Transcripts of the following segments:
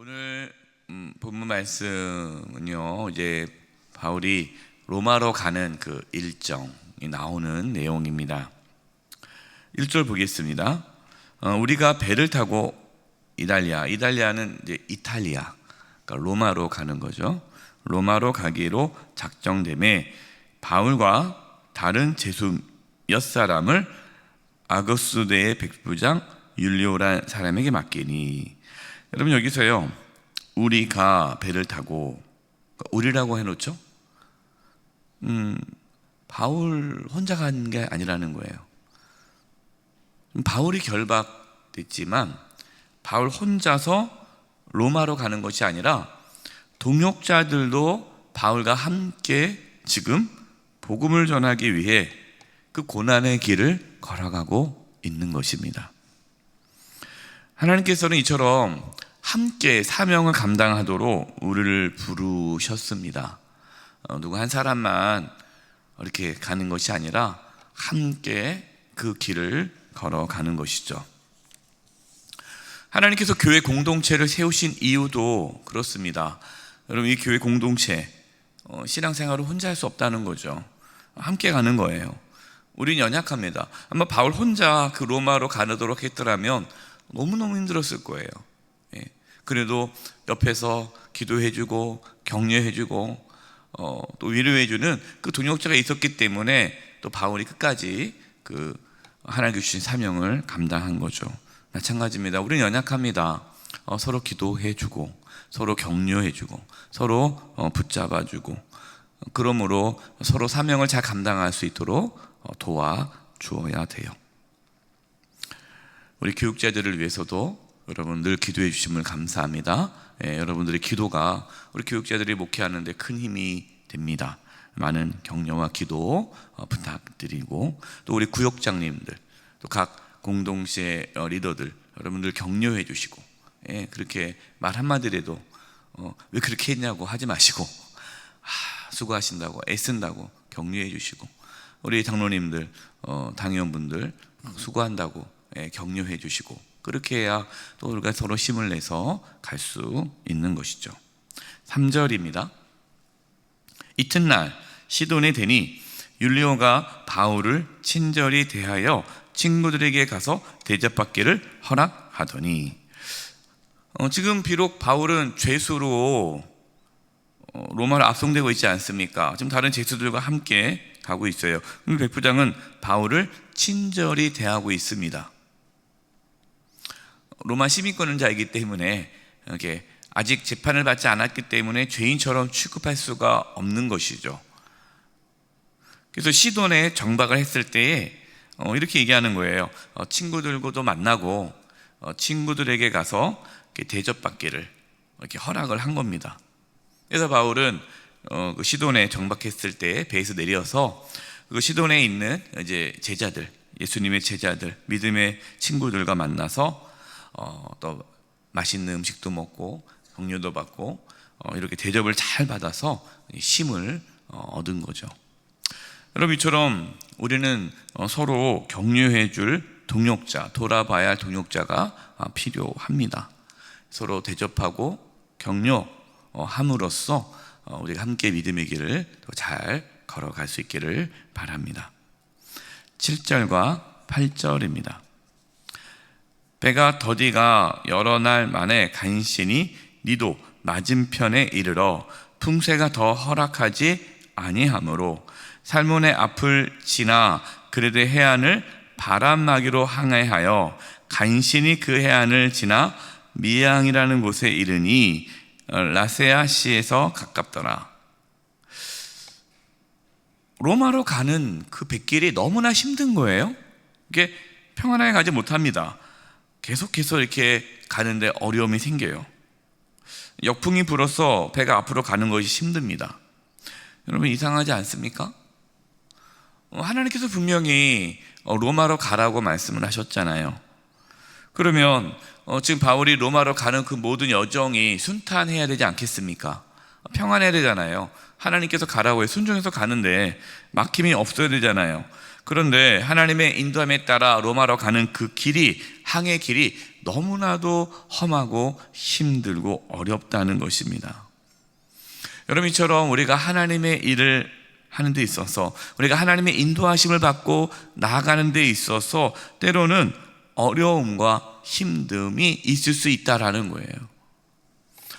오늘 본문 말씀은요, 이제 바울이 로마로 가는 그 일정이 나오는 내용입니다. 1절 보겠습니다. 우리가 배를 타고 이달리아는 이제 이탈리아, 그러니까 로마로 가는 거죠. 로마로 가기로 작정됨에 바울과 다른 제수 몇 사람을 아거스대의 백부장 율리오란 사람에게 맡기니. 여러분, 여기서요, 우리가 배를 타고, 우리라고 해놓죠. 바울 혼자 간 게 아니라는 거예요. 바울이 결박됐지만 바울 혼자서 로마로 가는 것이 아니라 동역자들도 바울과 함께 지금 복음을 전하기 위해 그 고난의 길을 걸어가고 있는 것입니다. 하나님께서는 이처럼 함께 사명을 감당하도록 우리를 부르셨습니다. 누구 한 사람만 이렇게 가는 것이 아니라 함께 그 길을 걸어가는 것이죠. 하나님께서 교회 공동체를 세우신 이유도 그렇습니다. 여러분, 이 교회 공동체, 신앙생활을 혼자 할 수 없다는 거죠. 함께 가는 거예요. 우리는 연약합니다. 아마 바울 혼자 그 로마로 가도록 했더라면 너무너무 힘들었을 거예요. 그래도 옆에서 기도해주고 격려해주고 또 위로해주는 그 동역자가 있었기 때문에 또 바울이 끝까지 그 하나님께 주신 사명을 감당한 거죠. 마찬가지입니다. 우리는 연약합니다. 서로 기도해주고 서로 격려해주고 서로 붙잡아주고, 그러므로 서로 사명을 잘 감당할 수 있도록 도와주어야 돼요. 우리 교육자들을 위해서도 여러분 늘 기도해 주심을 감사합니다. 여러분들의 기도가 우리 교육자들이 목회하는 데 큰 힘이 됩니다. 많은 격려와 기도 부탁드리고, 또 우리 구역장님들, 또 각 공동체 리더들, 여러분들 격려해 주시고, 그렇게 말 한마디라도 왜 그렇게 했냐고 하지 마시고, 수고하신다고, 애쓴다고 격려해 주시고, 우리 장로님들, 당회원분들 수고한다고 격려해 주시고, 그렇게 해야 또 우리가 서로 힘을 내서 갈 수 있는 것이죠. 3절입니다. 이튿날 시돈에 되니 율리오가 바울을 친절히 대하여 친구들에게 가서 대접받기를 허락하더니. 지금 비록 바울은 죄수로 로마로 압송되고 있지 않습니까? 지금 다른 제수들과 함께 가고 있어요. 백부장은 바울을 친절히 대하고 있습니다. 로마 시민권자이기 때문에 이렇게 아직 재판을 받지 않았기 때문에 죄인처럼 취급할 수가 없는 것이죠. 그래서 시돈에 정박을 했을 때에 이렇게 얘기하는 거예요. 친구들과도 만나고 친구들에게 가서 대접받기를 이렇게 허락을 한 겁니다. 그래서 바울은 그 시돈에 정박했을 때 배에서 내려서 그 시돈에 있는 이제 제자들, 예수님의 제자들, 믿음의 친구들과 만나서 또 맛있는 음식도 먹고 격려도 받고 이렇게 대접을 잘 받아서 힘을 얻은 거죠. 여러분, 이처럼 우리는 서로 격려해 줄 동역자, 돌아봐야 할 동역자가 필요합니다. 서로 대접하고 격려함으로써 우리가 함께 믿음의 길을 더 잘 걸어갈 수 있기를 바랍니다. 7절과 8절입니다. 배가 더디가 여러 날 만에 간신히 니도 맞은편에 이르러 풍세가 더 허락하지 아니하므로 살몬의 앞을 지나 그레데 해안을 바람막이로 항해하여 간신히 그 해안을 지나 미양이라는 곳에 이르니 라세아시에서 가깝더라. 로마로 가는 그 뱃길이 너무나 힘든 거예요. 이게 평안하게 가지 못합니다. 계속해서 이렇게 가는데 어려움이 생겨요. 역풍이 불어서 배가 앞으로 가는 것이 힘듭니다. 여러분, 이상하지 않습니까? 하나님께서 분명히 로마로 가라고 말씀을 하셨잖아요. 그러면 지금 바울이 로마로 가는 그 모든 여정이 순탄해야 되지 않겠습니까? 평안해야 되잖아요. 하나님께서 가라고 해 순종해서 가는데 막힘이 없어야 되잖아요. 그런데 하나님의 인도함에 따라 로마로 가는 그 길이, 항해 길이 너무나도 험하고 힘들고 어렵다는 것입니다. 여러분처럼 우리가 하나님의 일을 하는 데 있어서, 우리가 하나님의 인도하심을 받고 나아가는 데 있어서 때로는 어려움과 힘듦이 있을 수 있다라는 거예요.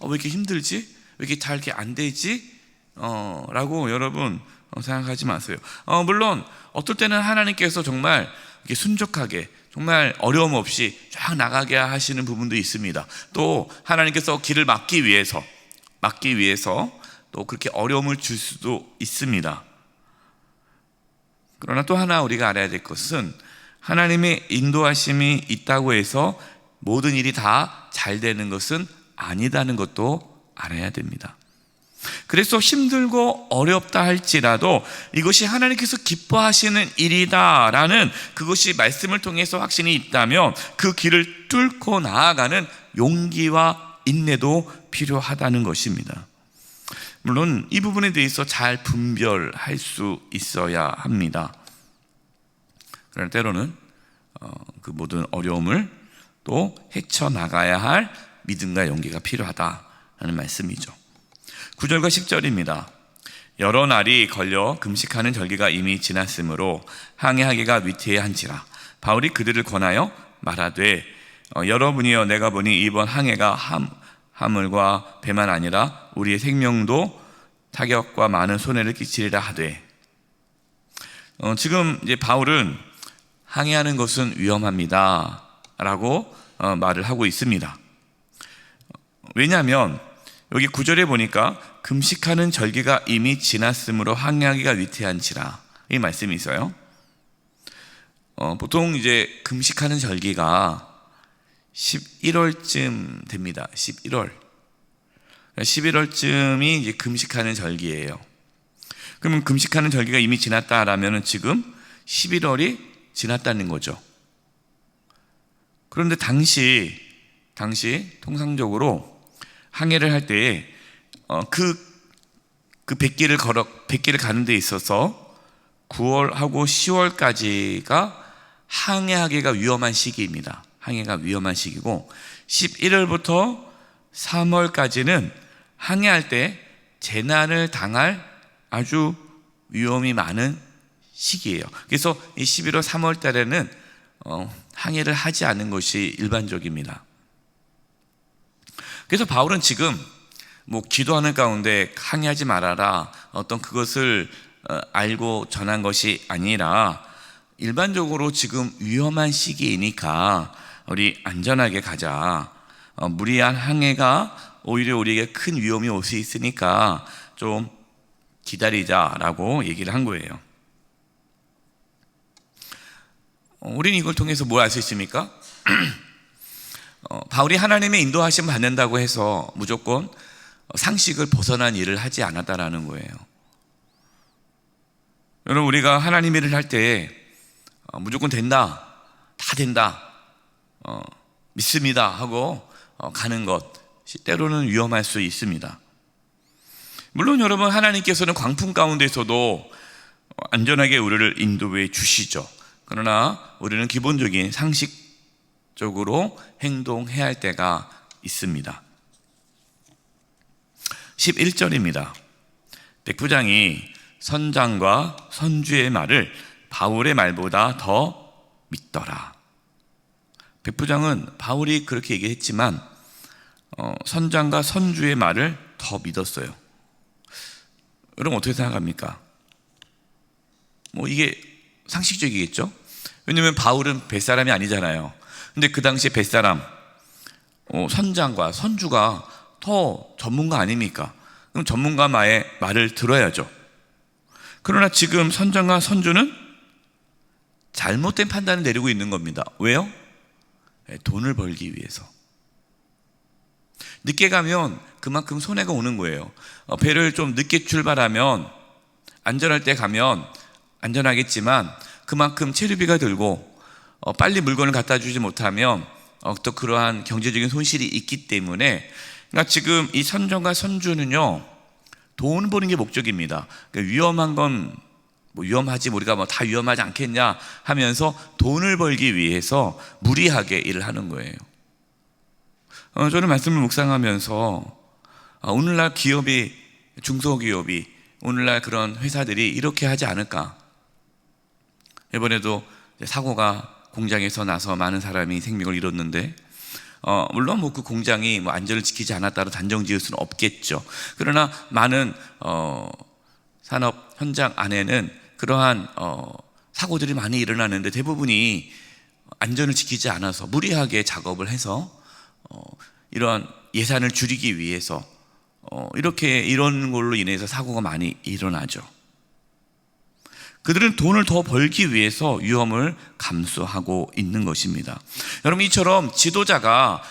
왜 이렇게 힘들지? 왜 이렇게 잘 이렇게 안 되지? 라고 여러분 생각하지 마세요. 물론 어떨 때는 하나님께서 정말 이렇게 순적하게, 정말 어려움 없이 쫙 나가게 하시는 부분도 있습니다. 또 하나님께서 길을 막기 위해서 또 그렇게 어려움을 줄 수도 있습니다. 그러나 또 하나 우리가 알아야 될 것은, 하나님의 인도하심이 있다고 해서 모든 일이 다 잘 되는 것은 아니다는 것도 알아야 됩니다. 그래서 힘들고 어렵다 할지라도 이것이 하나님께서 기뻐하시는 일이다라는 그것이 말씀을 통해서 확신이 있다면 그 길을 뚫고 나아가는 용기와 인내도 필요하다는 것입니다. 물론 이 부분에 대해서 잘 분별할 수 있어야 합니다. 그러나 때로는 그 모든 어려움을 또 헤쳐나가야 할 믿음과 용기가 필요하다라는 말씀이죠. 9절과 10절입니다. 여러 날이 걸려 금식하는 절기가 이미 지났으므로 항해하기가 위태한지라 바울이 그들을 권하여 말하되 여러분이여 내가 보니 이번 항해가 화물과 배만 아니라 우리의 생명도 타격과 많은 손해를 끼치리라 하되, 지금 이제 바울은 항해하는 것은 위험합니다 라고 말을 하고 있습니다. 왜냐하면 여기 9절에 보니까 금식하는 절기가 이미 지났으므로 항해하기가 위태한지라 이 말씀이 있어요. 보통 이제 금식하는 절기가 11월쯤 됩니다. 11월쯤이 이제 금식하는 절기예요. 그러면 금식하는 절기가 이미 지났다라면 지금 11월이 지났다는 거죠. 그런데 당시 통상적으로 항해를 할 때에 그 백길을 가는 데 있어서 9월하고 10월까지가 항해하기가 위험한 시기입니다. 항해가 위험한 시기고 11월부터 3월까지는 항해할 때 재난을 당할 아주 위험이 많은 시기예요. 그래서 이 11월 3월 달에는 항해를 하지 않는 것이 일반적입니다. 그래서 바울은 지금 기도하는 가운데 항해하지 말아라, 어떤 그것을 알고 전한 것이 아니라 일반적으로 지금 위험한 시기이니까 우리 안전하게 가자, 무리한 항해가 오히려 우리에게 큰 위험이 올 수 있으니까 좀 기다리자라고 얘기를 한 거예요. 우리는 이걸 통해서 뭘 알 수 있습니까? 바울이 하나님의 인도하심 받는다고 해서 무조건 상식을 벗어난 일을 하지 않았다라는 거예요. 여러분, 우리가 하나님 일을 할 때 무조건 된다, 다 된다, 믿습니다 하고 가는 것이 때로는 위험할 수 있습니다. 물론 여러분, 하나님께서는 광풍 가운데서도 안전하게 우리를 인도해 주시죠. 그러나 우리는 기본적인 상식적으로 행동해야 할 때가 있습니다. 11절입니다. 백부장이 선장과 선주의 말을 바울의 말보다 더 믿더라. 백부장은 바울이 그렇게 얘기했지만 선장과 선주의 말을 더 믿었어요. 여러분 어떻게 생각합니까? 이게 상식적이겠죠? 왜냐하면 바울은 뱃사람이 아니잖아요. 근데 그 당시에 뱃사람, 선장과 선주가 더 전문가 아닙니까? 그럼 전문가 말을 들어야죠. 그러나 지금 선장과 선주는 잘못된 판단을 내리고 있는 겁니다. 왜요? 돈을 벌기 위해서. 늦게 가면 그만큼 손해가 오는 거예요. 배를 좀 늦게 출발하면 안전할 때 가면 안전하겠지만 그만큼 체류비가 들고 빨리 물건을 갖다 주지 못하면 또 그러한 경제적인 손실이 있기 때문에, 그러니까 지금 이 선정과 선주는요 돈 버는 게 목적입니다. 그러니까 위험한 건 뭐 위험하지, 우리가 뭐 다 위험하지 않겠냐 하면서 돈을 벌기 위해서 무리하게 일을 하는 거예요. 저는 말씀을 묵상하면서 오늘날 기업이, 중소기업이, 오늘날 그런 회사들이 이렇게 하지 않을까. 이번에도 사고가 공장에서 나서 많은 사람이 생명을 잃었는데, 물론 뭐 그 공장이 뭐 안전을 지키지 않았다고 단정 지을 수는 없겠죠. 그러나 많은 산업 현장 안에는 그러한 사고들이 많이 일어나는데, 대부분이 안전을 지키지 않아서 무리하게 작업을 해서 이러한 예산을 줄이기 위해서 이렇게 이런 걸로 인해서 사고가 많이 일어나죠. 그들은 돈을 더 벌기 위해서 위험을 감수하고 있는 것입니다. 여러분, 이처럼 지도자가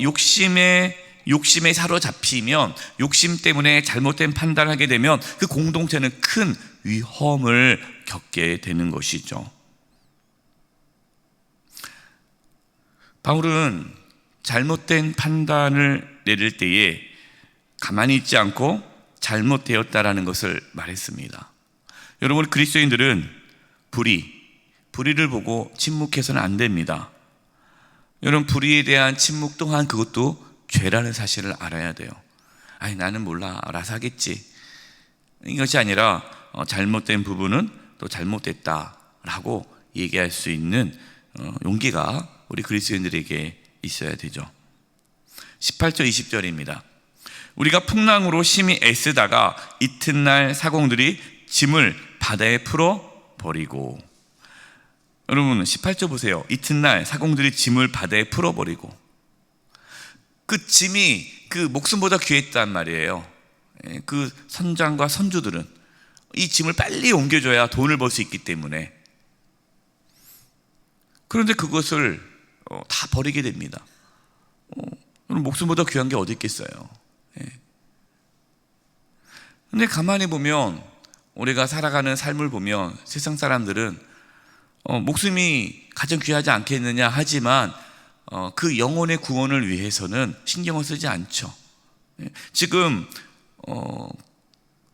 욕심에 사로잡히면, 욕심 때문에 잘못된 판단을 하게 되면 그 공동체는 큰 위험을 겪게 되는 것이죠. 바울은 잘못된 판단을 내릴 때에 가만히 있지 않고 잘못되었다라는 것을 말했습니다. 여러분, 그리스도인들은 불의를 보고 침묵해서는 안 됩니다. 여러분, 불의에 대한 침묵 또한 그것도 죄라는 사실을 알아야 돼요. 아니, 나는 몰라, 알아서 하겠지. 이것이 아니라 잘못된 부분은 또 잘못됐다라고 얘기할 수 있는 용기가 우리 그리스도인들에게 있어야 되죠. 18절 20절입니다. 우리가 풍랑으로 심히 애쓰다가 이튿날 사공들이 짐을 바다에 풀어버리고. 여러분, 18절 보세요. 이튿날 사공들이 짐을 바다에 풀어버리고. 그 짐이 그 목숨보다 귀했단 말이에요. 그 선장과 선주들은 이 짐을 빨리 옮겨줘야 돈을 벌 수 있기 때문에. 그런데 그것을 다 버리게 됩니다. 목숨보다 귀한 게 어디 있겠어요. 근데 가만히 보면, 우리가 살아가는 삶을 보면 세상 사람들은 목숨이 가장 귀하지 않겠느냐 하지만 그 영혼의 구원을 위해서는 신경을 쓰지 않죠. 지금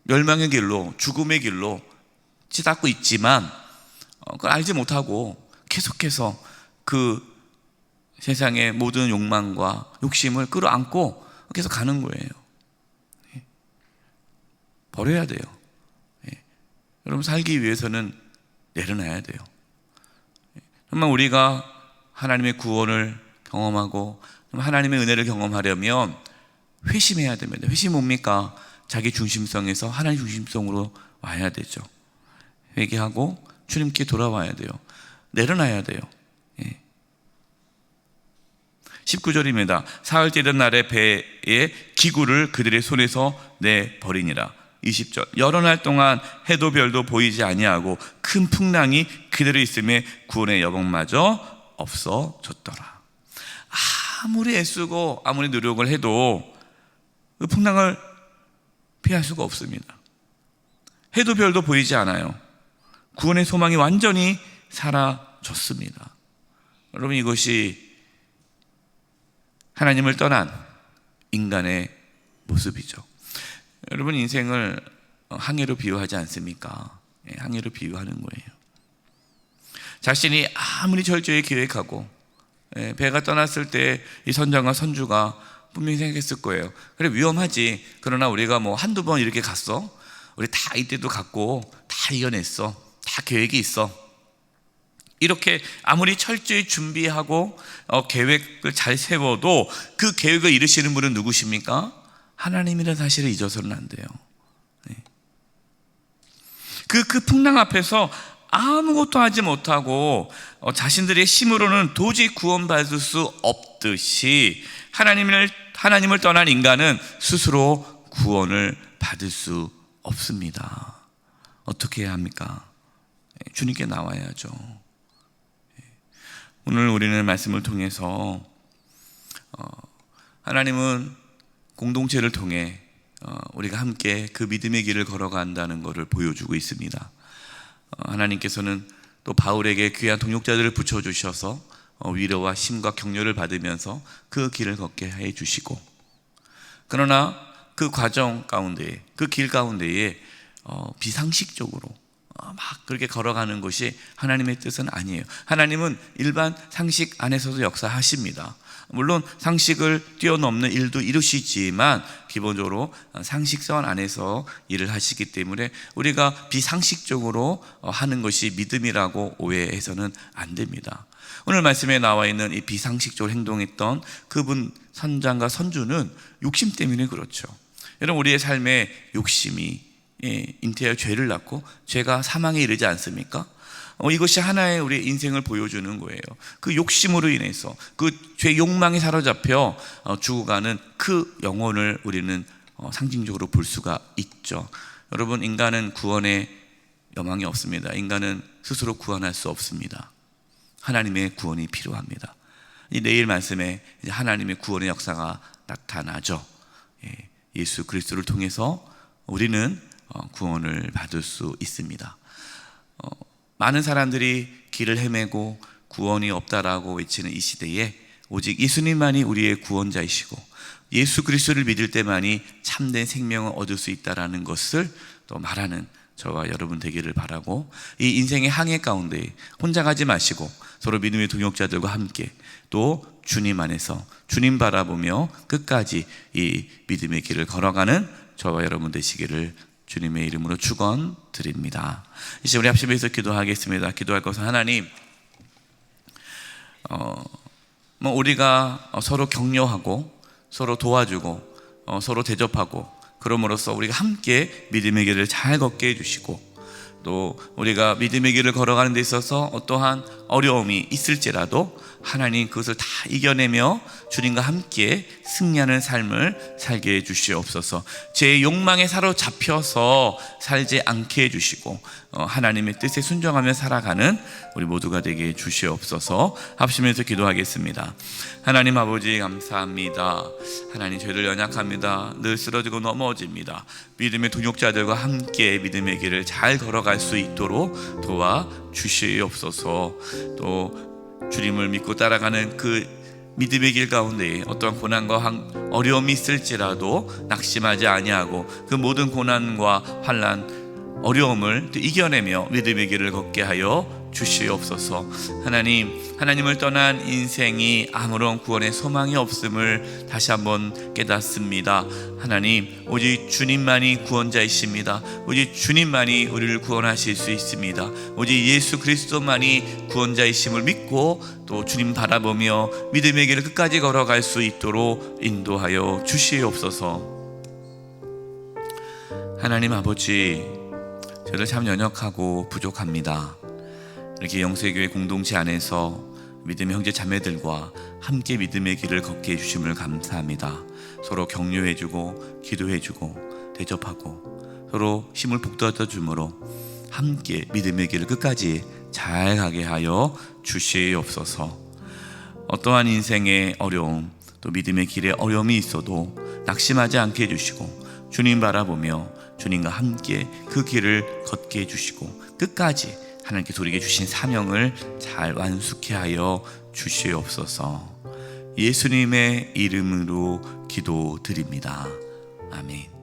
멸망의 길로, 죽음의 길로 치닫고 있지만 그걸 알지 못하고 계속해서 그 세상의 모든 욕망과 욕심을 끌어안고 계속 가는 거예요. 버려야 돼요. 여러분, 살기 위해서는 내려놔야 돼요. 정말 우리가 하나님의 구원을 경험하고 하나님의 은혜를 경험하려면 회심해야 됩니다. 회심 뭡니까? 자기 중심성에서 하나님 중심성으로 와야 되죠. 회개하고 주님께 돌아와야 돼요. 내려놔야 돼요. 19절입니다. 사흘 되던 날에 배의 기구를 그들의 손에서 내버리니라. 20절. 여러 날 동안 해도 별도 보이지 아니하고 큰 풍랑이 그대로 있음에 구원의 여망마저 없어졌더라. 아무리 애쓰고 아무리 노력을 해도 그 풍랑을 피할 수가 없습니다. 해도 별도 보이지 않아요. 구원의 소망이 완전히 사라졌습니다. 여러분, 이것이 하나님을 떠난 인간의 모습이죠. 여러분, 인생을 항해로 비유하지 않습니까? 항해로 비유하는 거예요. 자신이 아무리 철저히 계획하고 배가 떠났을 때 이 선장과 선주가 분명히 생각했을 거예요. 그래, 위험하지. 그러나 우리가 뭐 한두 번 이렇게 갔어. 우리 다 이때도 갔고 다 이겨냈어. 다 계획이 있어. 이렇게 아무리 철저히 준비하고 계획을 잘 세워도 그 계획을 이루시는 분은 누구십니까? 하나님이라는 사실을 잊어서는 안 돼요. 그 풍랑 앞에서 아무것도 하지 못하고 자신들의 힘으로는 도저히 구원받을 수 없듯이 하나님을 떠난 인간은 스스로 구원을 받을 수 없습니다. 어떻게 해야 합니까? 주님께 나와야죠. 오늘 우리는 말씀을 통해서 하나님은 공동체를 통해 우리가 함께 그 믿음의 길을 걸어간다는 것을 보여주고 있습니다. 하나님께서는 또 바울에게 귀한 동역자들을 붙여주셔서 위로와 힘과 격려를 받으면서 그 길을 걷게 해주시고, 그러나 그 과정 가운데, 그 길 가운데에 비상식적으로 막 그렇게 걸어가는 것이 하나님의 뜻은 아니에요. 하나님은 일반 상식 안에서도 역사하십니다. 물론 상식을 뛰어넘는 일도 이루시지만 기본적으로 상식선 안에서 일을 하시기 때문에 우리가 비상식적으로 하는 것이 믿음이라고 오해해서는 안 됩니다. 오늘 말씀에 나와 있는 이 비상식적으로 행동했던 그분 선장과 선주는 욕심 때문에 그렇죠. 여러분, 우리의 삶에 욕심이 잉태하여 죄를 낳고 죄가 사망에 이르지 않습니까? 이것이 하나의 우리의 인생을 보여주는 거예요. 그 욕심으로 인해서 그 죄 욕망에 사로잡혀 죽어가는 그 영혼을 우리는 상징적으로 볼 수가 있죠. 여러분, 인간은 구원의 여망이 없습니다. 인간은 스스로 구원할 수 없습니다. 하나님의 구원이 필요합니다. 내일 말씀에 하나님의 구원의 역사가 나타나죠. 예수 그리스도를 통해서 우리는 구원을 받을 수 있습니다. 많은 사람들이 길을 헤매고 구원이 없다라고 외치는 이 시대에 오직 예수님만이 우리의 구원자이시고 예수 그리스도를 믿을 때만이 참된 생명을 얻을 수 있다라는 것을 또 말하는 저와 여러분 되기를 바라고, 이 인생의 항해 가운데 혼자 가지 마시고 서로 믿음의 동역자들과 함께 또 주님 안에서 주님 바라보며 끝까지 이 믿음의 길을 걸어가는 저와 여러분 되시기를 주님의 이름으로 축원드립니다. 이제 우리 합심해서 기도하겠습니다. 기도할 것은 하나님, 우리가 서로 격려하고 서로 도와주고 서로 대접하고 그럼으로써 우리가 함께 믿음의 길을 잘 걷게 해주시고, 또 우리가 믿음의 길을 걸어가는 데 있어서 어떠한 어려움이 있을지라도 하나님 그것을 다 이겨내며 주님과 함께 승리하는 삶을 살게 해주시옵소서. 제 욕망에 사로잡혀서 살지 않게 해주시고 하나님의 뜻에 순종하며 살아가는 우리 모두가 되게 해주시옵소서. 합심해서 기도하겠습니다. 하나님 아버지 감사합니다. 하나님, 저희들 연약합니다. 늘 쓰러지고 넘어집니다. 믿음의 동역자들과 함께 믿음의 길을 잘 걸어갈 수 있도록 도와주시옵소서. 또 주님을 믿고 따라가는 그 믿음의 길 가운데 어떠한 고난과 어려움이 있을지라도 낙심하지 아니하고 그 모든 고난과 환난, 어려움을 이겨내며 믿음의 길을 걷게 하여 주시옵소서. 하나님을 떠난 인생이 아무런 구원의 소망이 없음을 다시 한번 깨닫습니다. 하나님, 오직 주님만이 구원자이십니다. 오직 주님만이 우리를 구원하실 수 있습니다. 오직 예수 그리스도만이 구원자이심을 믿고 또 주님 바라보며 믿음의 길을 끝까지 걸어갈 수 있도록 인도하여 주시옵소서. 하나님 아버지, 저를 참 연약하고 부족합니다. 이렇게 영세교회 공동체 안에서 믿음의 형제 자매들과 함께 믿음의 길을 걷게 해주심을 감사합니다. 서로 격려해주고 기도해주고 대접하고 서로 힘을 북돋아 주므로 함께 믿음의 길을 끝까지 잘 가게 하여 주시옵소서. 어떠한 인생의 어려움, 또 믿음의 길에 어려움이 있어도 낙심하지 않게 해주시고 주님 바라보며 주님과 함께 그 길을 걷게 해주시고 끝까지 하나님께서 우리에게 주신 사명을 잘 완수케 하여 주시옵소서. 예수님의 이름으로 기도드립니다. 아멘.